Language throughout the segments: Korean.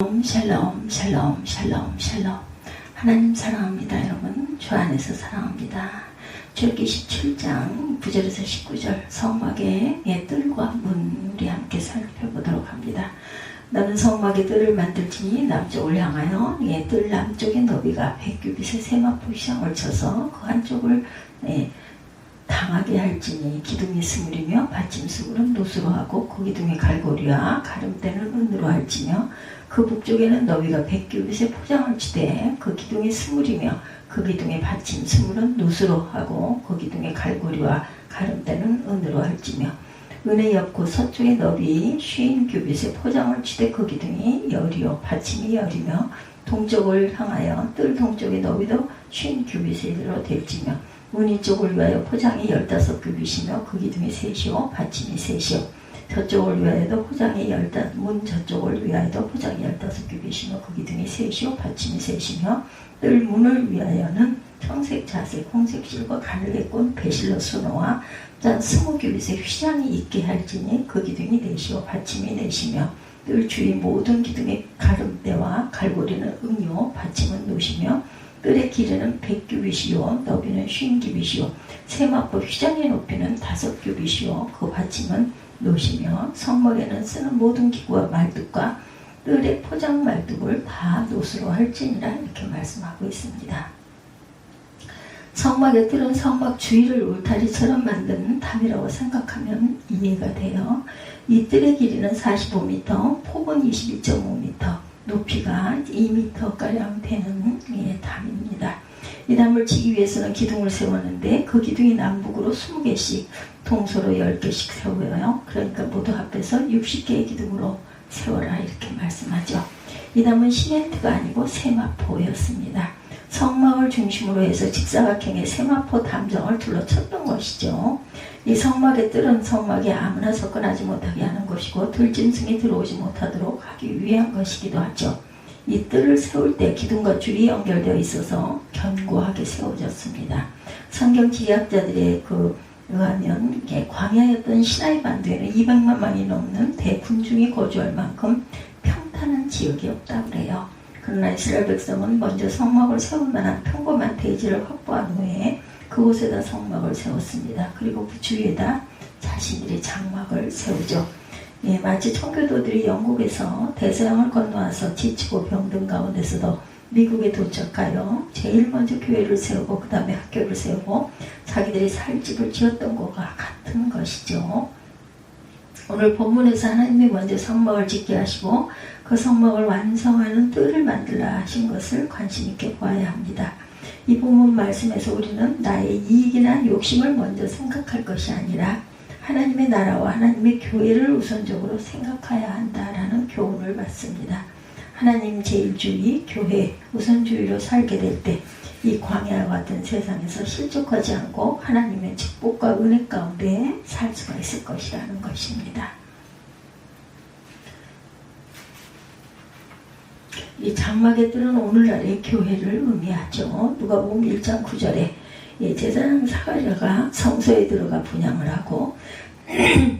샬롬 샬롬 샬롬 샬롬. 하나님 사랑합니다. 여러분 주 안에서 사랑합니다. 출애굽기 17장 9절에서 19절 성막의 뜰과 문 우리 함께 살펴보도록 합니다. 너는 성막의 뜰을 만들지니 남쪽을 향하여 뜰 남쪽의 너비가 100규빗의 세마포 휘장을 쳐서 그 한쪽을 당하게 할지니 기둥이 스물이며 받침수물은 노수로 하고 그 기둥의 갈고리와 가름대는 은으로 할지며 그 북쪽에는 너비가 100규빗의 포장을 치되 그 기둥이 스물이며 그 기둥의 받침수물은 노수로 하고 그 기둥의 갈고리와 가름대는 은으로 할지며 은의 옆구 서쪽의 너비 50규빗의 포장을 치되 그 기둥이 열이요 받침이 열이며 동쪽을 향하여 뜰 동쪽의 너비도 50규빗으로 될지며 문 이쪽을 위하여 포장이 15규빗이며 그 기둥이 셋이요 받침이 셋이요 저쪽을 위하여도 포장이 문 저쪽을 위하여도 포장이 15규빗이며 그 기둥이 셋이요 받침이 셋이며 뜰 문을 위하여는 청색 자색 홍색 실과 가늘게 꼰 배실로 수놓아 짠 20규빗의 휘장이 있게 할지니 그 기둥이 넷이요 받침이 넷이며 뜰 주위 모든 기둥의 가름대와 갈고리는 은이요 받침은 노시며 뜰의 길이는 100규빗이요 너비는 50규빗이요 세마포 휘장의 높이는 5규빗이요 그 받침은 노시며 성막에는 쓰는 모든 기구와 말뚝과 뜰의 포장 말뚝을 다 노수로 할지니라 이렇게 말씀하고 있습니다. 성막의 뜰은 성막 주위를 울타리처럼 만든 담이라고 생각하면 이해가 돼요. 이 뜰의 길이는 45m, 폭은 21.5m, 높이가 2m가량 되는 담입니다. 이 담을 치기 위해서는 기둥을 세웠는데 그 기둥이 남북으로 20개씩 동서로 10개씩 세워요. 그러니까 모두 합해서 60개의 기둥으로 세워라 이렇게 말씀하죠. 이 담은 시멘트가 아니고 세마포였습니다. 성막을 중심으로 해서 직사각형의 세마포 담정을 둘러쳤던 것이죠. 이 성막의 뜰은 성막에 아무나 접근하지 못하게 하는 것이고 들짐승이 들어오지 못하도록 하기 위한 것이기도 하죠. 이 뜰을 세울 때 기둥과 줄이 연결되어 있어서 견고하게 세워졌습니다. 성경 지리학자들의 의하면 광야였던 시나이 반도에는 200만 명이 넘는 대군중이 거주할 만큼 평탄한 지역이 없다고 그래요. 그러나 이스라엘 백성은 먼저 성막을 세울 만한 평범한 대지를 확보한 후에 그곳에다 성막을 세웠습니다. 그리고 그 주위에다 자신들의 장막을 세우죠. 마치 청교도들이 영국에서 대서양을 건너와서 지치고 병든 가운데서도 미국에 도착하여 제일 먼저 교회를 세우고 그 다음에 학교를 세우고 자기들이 살 집을 지었던 것과 같은 것이죠. 오늘 본문에서 하나님이 먼저 성막을 짓게 하시고 그 성막을 완성하는 뜰을 만들라 하신 것을 관심 있게 보아야 합니다. 이 본문 말씀에서 우리는 나의 이익이나 욕심을 먼저 생각할 것이 아니라 하나님의 나라와 하나님의 교회를 우선적으로 생각해야 한다라는 교훈을 받습니다. 하나님 제일주의, 교회 우선주의로 살게 될 때 이 광야와 같은 세상에서 실족하지 않고 하나님의 축복과 은혜 가운데 살 수가 있을 것이라는 것입니다. 이 장막의 뜰은 오늘날의 교회를 의미하죠. 누가복음 1장 9절에 제사장 사가랴가 성소에 들어가 분향을 하고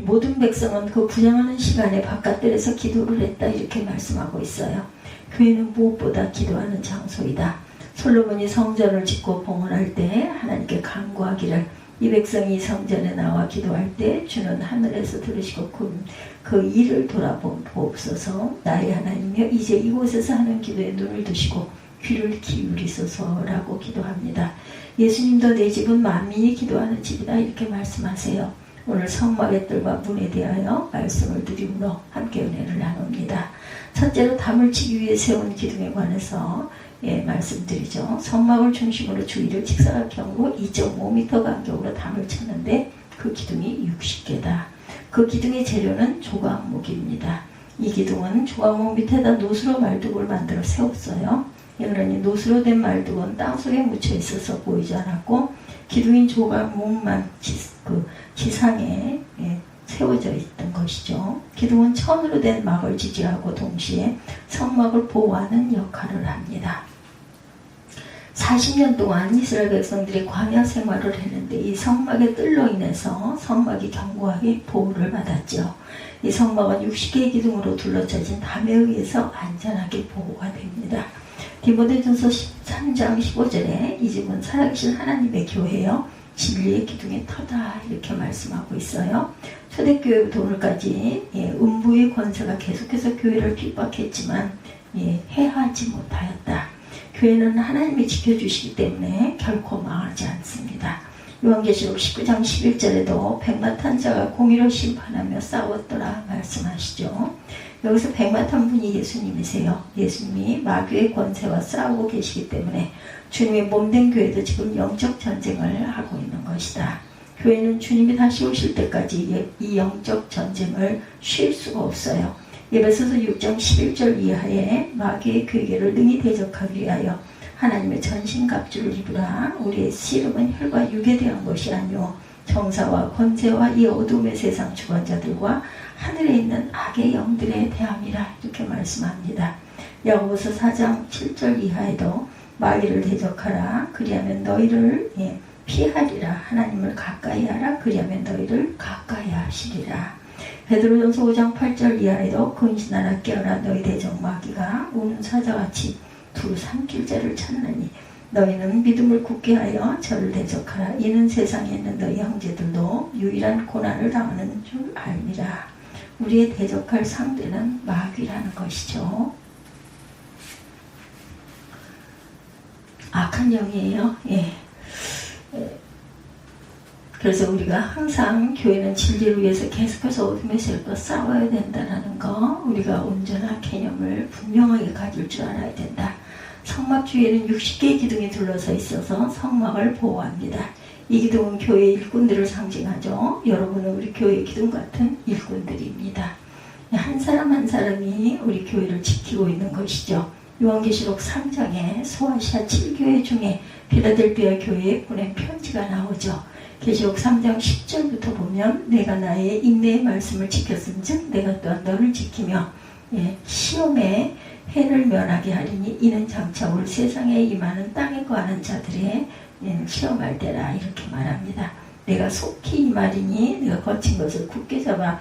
모든 백성은 그 분향하는 시간에 바깥들에서 기도를 했다 이렇게 말씀하고 있어요. 교회는 무엇보다 기도하는 장소이다. 솔로몬이 성전을 짓고 봉헌할 때 하나님께 간구하기를 이 백성이 성전에 나와 기도할 때 주는 하늘에서 들으시고 그 일을 돌아보옵소서. 나의 하나님이여 이제 이곳에서 하는 기도에 눈을 두시고 귀를 기울이소서라고 기도합니다. 예수님도 내 집은 만민이 기도하는 집이다 이렇게 말씀하세요. 오늘 성막의 뜰과 문에 대하여 말씀을 드림으로 함께 은혜를 나눕니다. 첫째로 담을 치기 위해 세운 기둥에 관해서 말씀드리죠. 성막을 중심으로 주위를 직사각형으로 2.5m 간격으로 담을 쳤는데 그 기둥이 60개다. 그 기둥의 재료는 조각목입니다. 이 기둥은 조각목 밑에다 노수로 말뚝을 만들어 세웠어요. 그러니 노수로 된 말뚝은 땅속에 묻혀 있어서 보이지 않았고 기둥인 조각목만 지상에 세워져 있던 것이죠. 기둥은 천으로 된 막을 지지하고 동시에 성막을 보호하는 역할을 합니다. 40년 동안 이스라엘 백성들이 광야 생활을 했는데 이 성막의 뜰로 인해서 성막이 견고하게 보호를 받았죠. 이 성막은 60개의 기둥으로 둘러쳐진 담에 의해서 안전하게 보호가 됩니다. 디모데전서 13장 15절에 이 집은 살아계신 하나님의 교회요 진리의 기둥의 터다 이렇게 말씀하고 있어요. 초대교회부터 오늘까지 음부의 권세가 계속해서 교회를 핍박했지만 해하지 못하였다. 교회는 하나님이 지켜주시기 때문에 결코 망하지 않습니다. 요한계시록 19장 11절에도 백마탄 자가 공의로 심판하며 싸웠더라 말씀하시죠. 여기서 백마탄 분이 예수님이세요. 예수님이 마귀의 권세와 싸우고 계시기 때문에 주님의 몸된 교회도 지금 영적 전쟁을 하고 있는 것이다. 교회는 주님이 다시 오실 때까지 이 영적 전쟁을 쉴 수가 없어요. 에베소서 6장 11절 이하에 마귀의 괴계를 능히 대적하기 위하여 하나님의 전신갑주를 입으라. 우리의 씨름은 혈과 육에 대한 것이 아니오 정사와 권세와 이 어둠의 세상 주관자들과 하늘에 있는 악의 영들에 대함이라 이렇게 말씀합니다. 야고보서 4장 7절 이하에도 마귀를 대적하라. 그리하면 너희를 피하리라. 하나님을 가까이 하라. 그리하면 너희를 가까이 하시리라. 베드로전서 5장 8절 이하에도 근신하라 깨어라. 너희 대적 마귀가 우는 사자같이 두루 삼킬 자를 찾느니 너희는 믿음을 굳게 하여 저를 대적하라. 이는 세상에 있는 너희 형제들도 유일한 고난을 당하는 줄 알미라. 우리의 대적할 상대는 마귀라는 것이죠. 악한 영이에요. 그래서 우리가 항상 교회는 진리를 위해서 계속해서 어둠의 세력과 싸워야 된다는 거, 우리가 온전한 개념을 분명하게 가질 줄 알아야 된다. 성막 주위에는 60개의 기둥이 둘러서 있어서 성막을 보호합니다. 이 기둥은 교회의 일꾼들을 상징하죠. 여러분은 우리 교회의 기둥 같은 일꾼들입니다. 한 사람 한 사람이 우리 교회를 지키고 있는 것이죠. 요한계시록 3장에 소아시아 7교회 중에 필라델피아 교회에 보낸 편지가 나오죠. 계시록 3장 10절부터 보면 내가 나의 인내의 말씀을 지켰은즉 내가 또한 너를 지키며 시험에 해를 면하게 하리니 이는 장차 올 세상에 임하는 땅에 거하는 자들의 시험할 때라 이렇게 말합니다. 내가 속히 임하리니 내가 거친 것을 굳게 잡아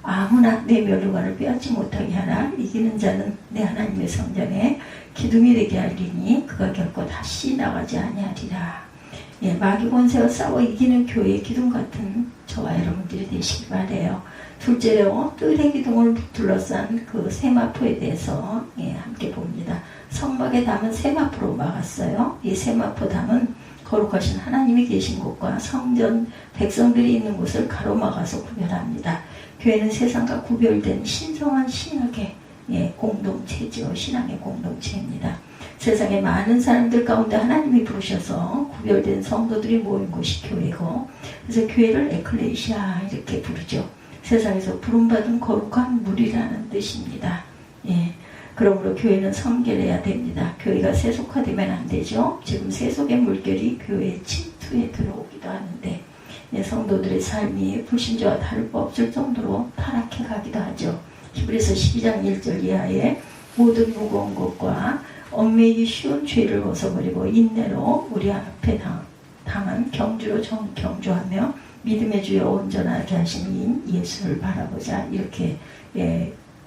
아무나 내 면류관을 빼앗지 못하게 하라. 이기는 자는 내 하나님의 성전에 기둥이 되게 하리니 그가 결코 다시 나가지 아니하리라. 마귀 권세와 싸워 이기는 교회의 기둥 같은 저와 여러분들이 되시기 바래요. 둘째로 뜰의 기둥을 둘러싼 그 세마포에 대해서 함께 봅니다. 성막의 담은 세마포로 막았어요. 이 세마포 담은 거룩하신 하나님이 계신 곳과 성전 백성들이 있는 곳을 가로막아서 구별합니다. 교회는 세상과 구별된 신성한 신학의 공동체죠. 신앙의 공동체입니다. 세상에 많은 사람들 가운데 하나님이 부르셔서 구별된 성도들이 모인 곳이 교회고, 그래서 교회를 에클레시아 이렇게 부르죠. 세상에서 부름받은 거룩한 무리라는 뜻입니다. 그러므로 교회는 성결해야 됩니다. 교회가 세속화되면 안 되죠. 지금 세속의 물결이 교회의 침투에 들어오기도 하는데 성도들의 삶이 불신자와 다를 바 없을 정도로 타락해 가기도 하죠. 히브리서 12장 1절 이하에 모든 무거운 것과 얽매이기 쉬운 죄를 벗어버리고 인내로 우리 앞에 당한 경주로 경주하며 믿음의 주여 온전하게 하신 이인 예수를 바라보자 이렇게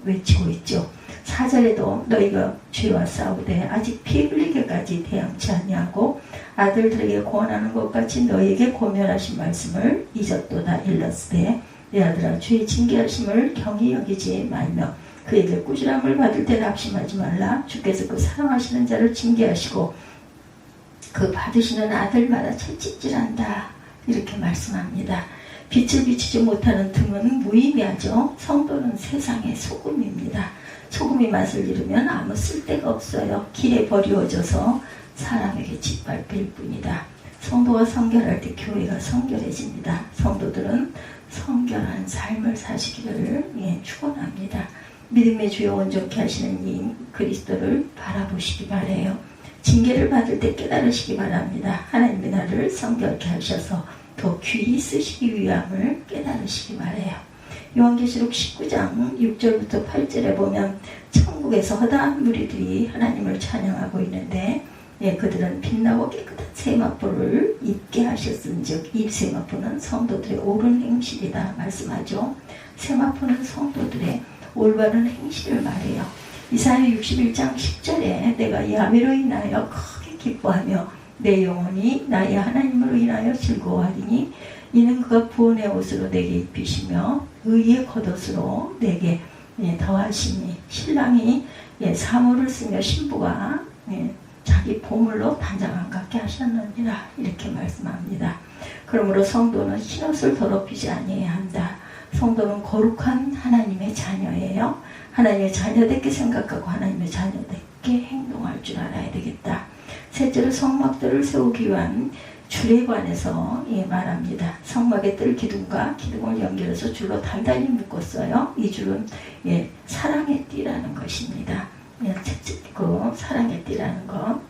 외치고 있죠. 4절에도 너희가 죄와 싸우되 아직 피 흘리게까지 대항치 아니하고 아들들에게 고언하는 것 같이 너희에게 고면하신 말씀을 잊었도다 일렀으되 내 아들아 주의 징계하심을 경히 여기지 말며 그에게 꾸지람을 받을 때 낙심하지 말라. 주께서 그 사랑하시는 자를 징계하시고 그 받으시는 아들마다 채찍질한다 이렇게 말씀합니다. 빛을 비추지 못하는 등은 무의미하죠. 성도는 세상의 소금입니다. 소금이 맛을 잃으면 아무 쓸데가 없어요. 길에 버리워져서 사람에게 짓밟힐 뿐이다. 성도가 성결할 때 교회가 성결해집니다. 성도들은 성결한 삶을 사시기를 축원합니다. 믿음의 주여 온전케 하시는 이 그리스도를 바라보시기 바라요. 징계를 받을 때 깨달으시기 바랍니다. 하나님이 나를 성결케 하셔서 더 귀히 쓰시기 위함을 깨달으시기 바라요. 요한계시록 19장 6절부터 8절에 보면 천국에서 허다한 무리들이 하나님을 찬양하고 있는데 그들은 빛나고 깨끗한 세마포를 입게 하셨은즉 이 세마포는 성도들의 옳은 행실이다 말씀하죠. 세마포는 성도들의 올바른 행실을 말해요. 이사야 61장 10절에 내가 야훼로 인하여 크게 기뻐하며 내 영혼이 나의 하나님으로 인하여 즐거워하리니 이는 그가 구원의 옷으로 내게 입히시며 의의 겉옷으로 내게 더하시니 신랑이 사모를 쓰며 신부가 자기 보물로 단장함 같게 하셨느니라 이렇게 말씀합니다. 그러므로 성도는 흰옷을 더럽히지 아니해야 한다. 성도는 거룩한 하나님의 자녀예요. 하나님의 자녀답게 생각하고 하나님의 자녀답게 행동할 줄 알아야 되겠다. 셋째로 성막들을 세우기 위한 줄에 관해서 말합니다. 성막의 뜰 기둥과 기둥을 연결해서 줄로 단단히 묶었어요. 이 줄은 사랑의 띠라는 것입니다. 그 사랑의 띠라는 것,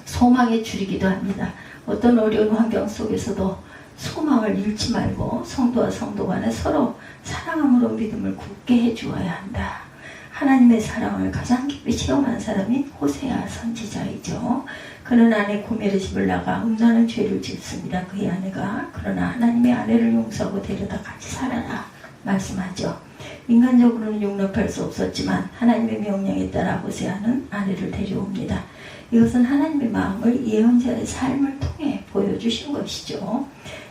소망의 줄이기도 합니다. 어떤 어려운 환경 속에서도 소망을 잃지 말고 성도와 성도 간에 서로 사랑함으로 믿음을 굳게 해주어야 한다. 하나님의 사랑을 가장 깊이 체험한 사람이 호세아 선지자이죠. 그는 아내 고멜의 집을 나가 음란한 죄를 짓습니다. 그의 아내가 그러나 하나님의 아내를 용서하고 데려다 같이 살아라 말씀하죠. 인간적으로는 용납할 수 없었지만 하나님의 명령에 따라 호세아는 아내를 데려옵니다. 이것은 하나님의 마음을 예언자의 삶을 통해 보여주신 것이죠.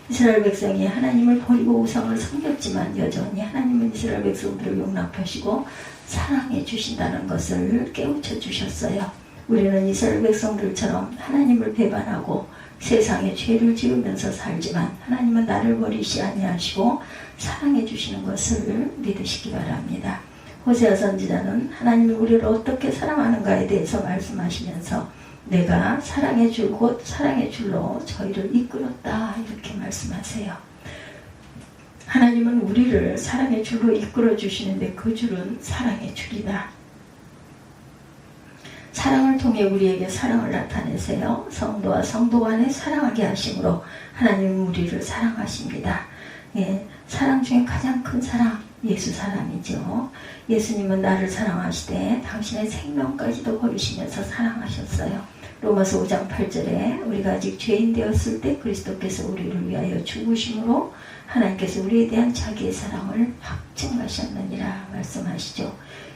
이스라엘 백성이 하나님을 버리고 우상을 섬겼지만 여전히 하나님은 이스라엘 백성들을 용납하시고 사랑해 주신다는 것을 깨우쳐 주셨어요. 우리는 이스라엘 백성들처럼 하나님을 배반하고 세상에 죄를 지으면서 살지만 하나님은 나를 버리시 아니하시고 사랑해 주시는 것을 믿으시기 바랍니다. 호세아 선지자는 하나님이 우리를 어떻게 사랑하는가에 대해서 말씀하시면서 내가 사랑의 줄 곧 사랑의 줄로 저희를 이끌었다 이렇게 말씀하세요. 하나님은 우리를 사랑의 줄로 이끌어 주시는데 그 줄은 사랑의 줄이다. 사랑을 통해 우리에게 사랑을 나타내세요. 성도와 성도 간에 사랑하게 하심으로 하나님은 우리를 사랑하십니다. 사랑 중에 가장 큰 사랑 예수 사랑이죠. 예수님은 나를 사랑하시되 당신의 생명까지도 버리시면서 사랑하셨어요. 로마서 5장 8절에 우리가 아직 죄인 되었을 때 그리스도께서 우리를 위하여 죽으심으로 하나님께서 우리에 대한 자기의 사랑을 확증하셨느니라 말씀하시죠.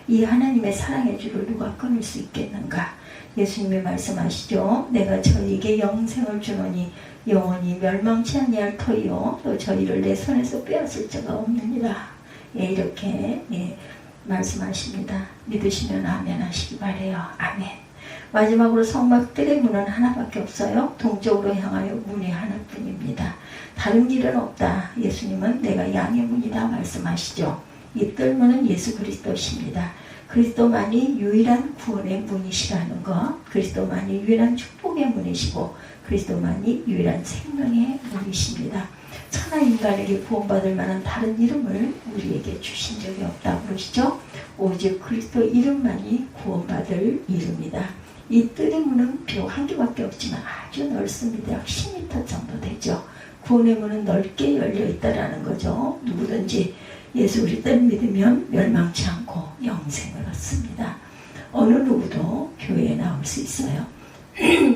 이 하나님의 사랑의 줄을 누가 끊을 수 있겠는가? 예수님이 말씀하시죠. 내가 저희에게 영생을 주노니 영원히 멸망치 아니할 터이요 또 저희를 내 손에서 빼앗을 자가 없느니라. 이렇게 말씀하십니다. 믿으시면 아멘 하시기 바래요. 아멘. 마지막으로 성막들의 문은 하나밖에 없어요. 동쪽으로 향하여 문이 하나뿐입니다. 다른 길은 없다. 예수님은 내가 양의 문이다 말씀하시죠. 이 뜰문은 예수 그리스도십니다. 그리스도만이 유일한 구원의 문이시라는 것, 그리스도만이 유일한 축복의 문이시고 그리스도만이 유일한 생명의 문이십니다. 천하 인간에게 구원받을 만한 다른 이름을 우리에게 주신 적이 없다고 그러시죠. 오직 그리스도 이름만이 구원받을 이름이다. 이 뜰의 문은 비록 한 개밖에 없지만 아주 넓습니다. 약 10m 정도 되죠. 구원의 문은 넓게 열려 있다라는 거죠. 누구든지 예수 그리스도를 믿으면 멸망치 않고 영생을 얻습니다. 어느 누구도 교회에 나올 수 있어요.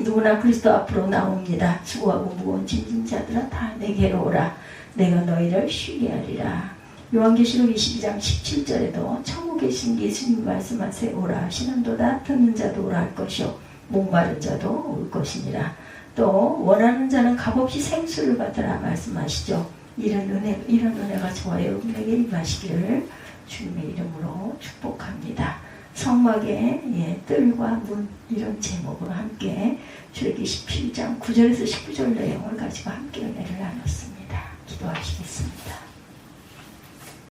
누구나 그리스도 앞으로 나옵니다. 수고하고 무거운 짐진 자들아 다 내게로 오라. 내가 너희를 쉬게 하리라. 요한계시록 22장 17절에도 천국에 계신 예수님 말씀하세요. 오라 하시는도다. 듣는 자도 오라 할 것이요 목마른 자도 올 것이니라. 또 원하는 자는 값없이 생수를 받으라 말씀하시죠. 이런 은혜가 저와 여러분에게 임하시기를 주님의 이름으로 축복합니다. 성막의 뜰과 문 이런 제목으로 함께 출애굽기 17장 9절에서 19절 내용을 가지고 함께 은혜를 나눴습니다. 기도하시겠습니다.